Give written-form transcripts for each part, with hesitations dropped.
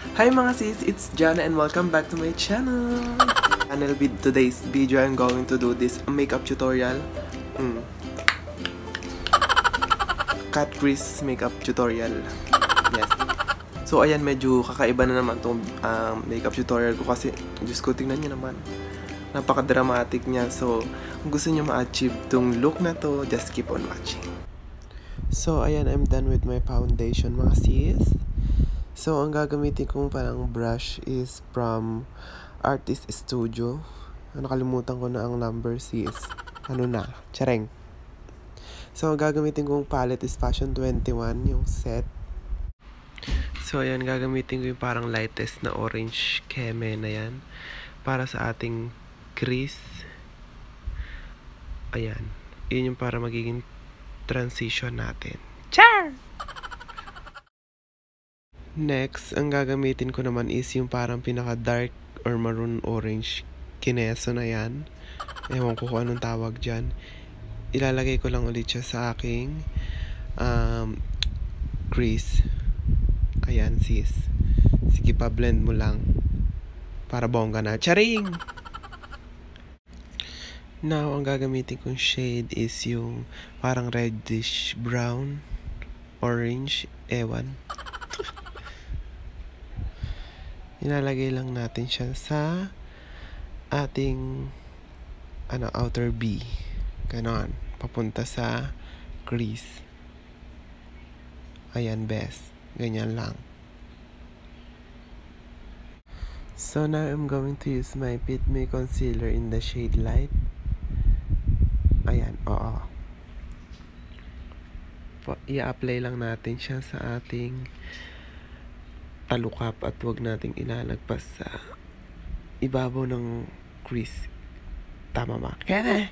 Hi mga sis, it's Jana and welcome back to my channel. With today's video, I'm going to do this makeup tutorial. Cat crease makeup tutorial. Yes. So ayan, medyo kakaiba na naman tong makeup tutorial ko kasi Diyos ko, tingnan nyo naman. Napaka-dramatic niya. So kung gusto nyo ma-achieve tong look na to, just keep on watching. So ayan, I'm done with my foundation mga sis. So, ang gagamitin kong parang brush is from Artist Studio. Nakalimutan ko na ang number sis. Ano na? Chareng. So, ang gagamitin kong palette is Fashion 21, yung set. So, ayan, gagamitin ko yung parang lightest na orange keme na yan. Para sa ating crease. Ayan. Yun yung para magiging transition natin. Char! Next, ang gagamitin ko naman is yung parang pinaka-dark or maroon-orange kineso na yan. Ewan ko kung anong tawag dyan. Ilalagay ko lang ulit siya sa aking crease. Ayan sis. Sige pa, blend mo lang. Para bongga na. Charing! Now, ang gagamitin kong shade is yung parang reddish brown, orange, ewan. Ilalagay lang natin siya sa ating outer B. Ganon. Papunta sa crease. Ayan, best. Ganyan lang. So now I'm going to use my Fit Me Concealer in the shade light. Ayan, oo. I-apply lang natin siya sa ating talukap at huwag nating ilalagpas sa ibabaw ng crease. Tama ba? Kaya!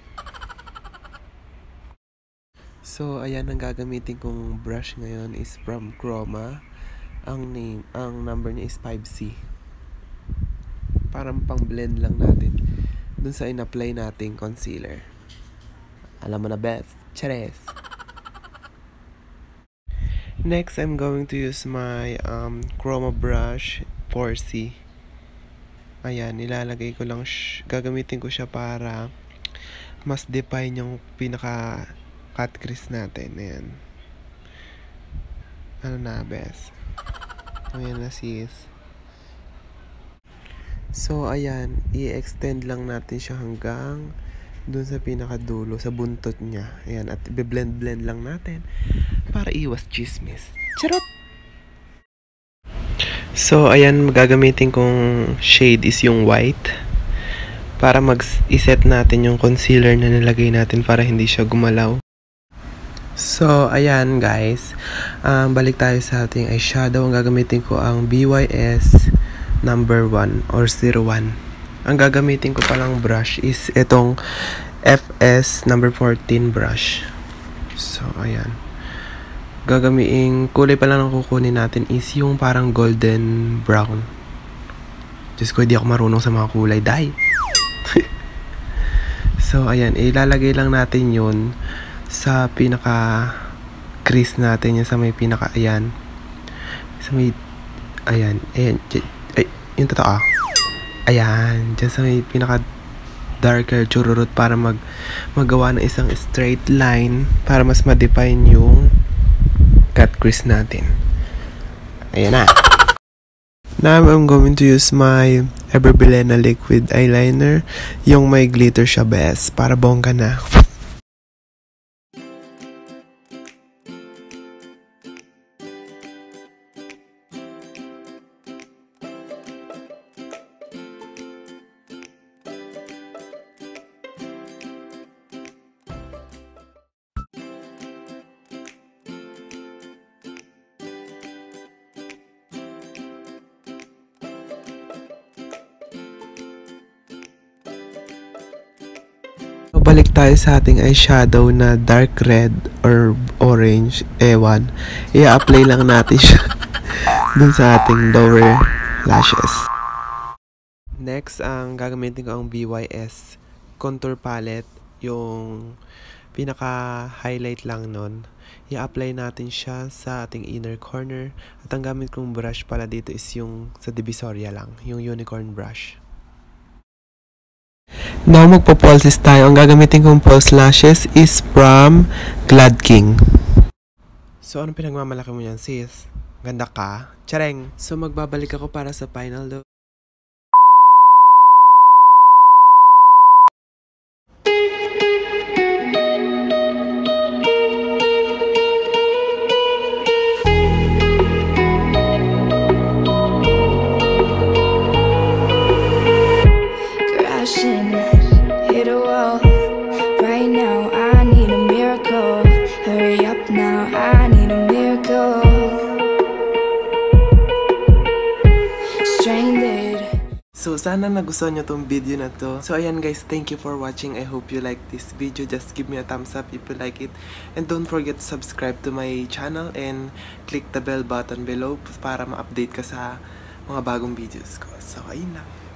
So, ayan, ang gagamitin kong brush ngayon is from Chroma. Ang number niya is 5C. Parang pang blend lang natin dun sa in-apply nating concealer. Alam mo na best. Chares! Next, I'm going to use my Chroma brush 4C. Ayan, nilalagay ko lang, gagamitin ko siya para mas define yung pinaka cut crease natin. Ayan. Ano na, best? Ayan na, sis. So, ayan, i-extend lang natin siya hanggang dun sa pinakadulo, sa buntot niya. Ayan, at i-blend-blend lang natin para iwas chismis. Charot! So, ayan, gagamitin kong shade is yung white para mag-iset natin yung concealer na nilagay natin para hindi siya gumalaw. So, ayan guys, balik tayo sa ating eyeshadow. Ang gagamitin ko ang BYS number 1 or 01. Ang gagamitin ko palang brush is itong FS number 14 brush. So, ayan. Gagamiing kulay pa lang ang kukunin natin is yung parang golden brown. Diyos ko, hindi ako marunong sa mga kulay. Dahil. So, ayan. Ilalagay lang natin yun sa pinaka crease natin. Yung sa may pinaka, ayan. Sa may, ayan. Ayan. Ay, yung totoo. Ayan. Diyan sa may pinaka darker chururut para magawa ng isang straight line para mas ma-define yung cut crease natin. Ayan na. Now, I'm going to use my Everbilena liquid eyeliner. Yung may glitter siya best. Para bongga na. Balik tayo sa ating eyeshadow na dark red or orange, ewan. I-apply lang natin siya dun sa ating lower lashes. Next, ang gagamitin ko ang BYS contour palette, yung pinaka-highlight lang nun. i-apply natin siya sa ating inner corner. At ang gamit kong brush pala dito is yung sa divisoria lang, yung unicorn brush. Now, magpo-pulses tayo. Ang gagamitin kong pulse lashes is from Glad King. So, anong pinagmamalaki mo yan, sis? Ganda ka? Tsareng! So, magbabalik ako para sa final look. So, sana nagustuhan nyo tong video na to. So, ayan guys, thank you for watching. I hope you like this video. Just give me a thumbs up if you like it. And don't forget to subscribe to my channel and click the bell button below para ma-update ka sa mga bagong videos ko. So, ayun lang.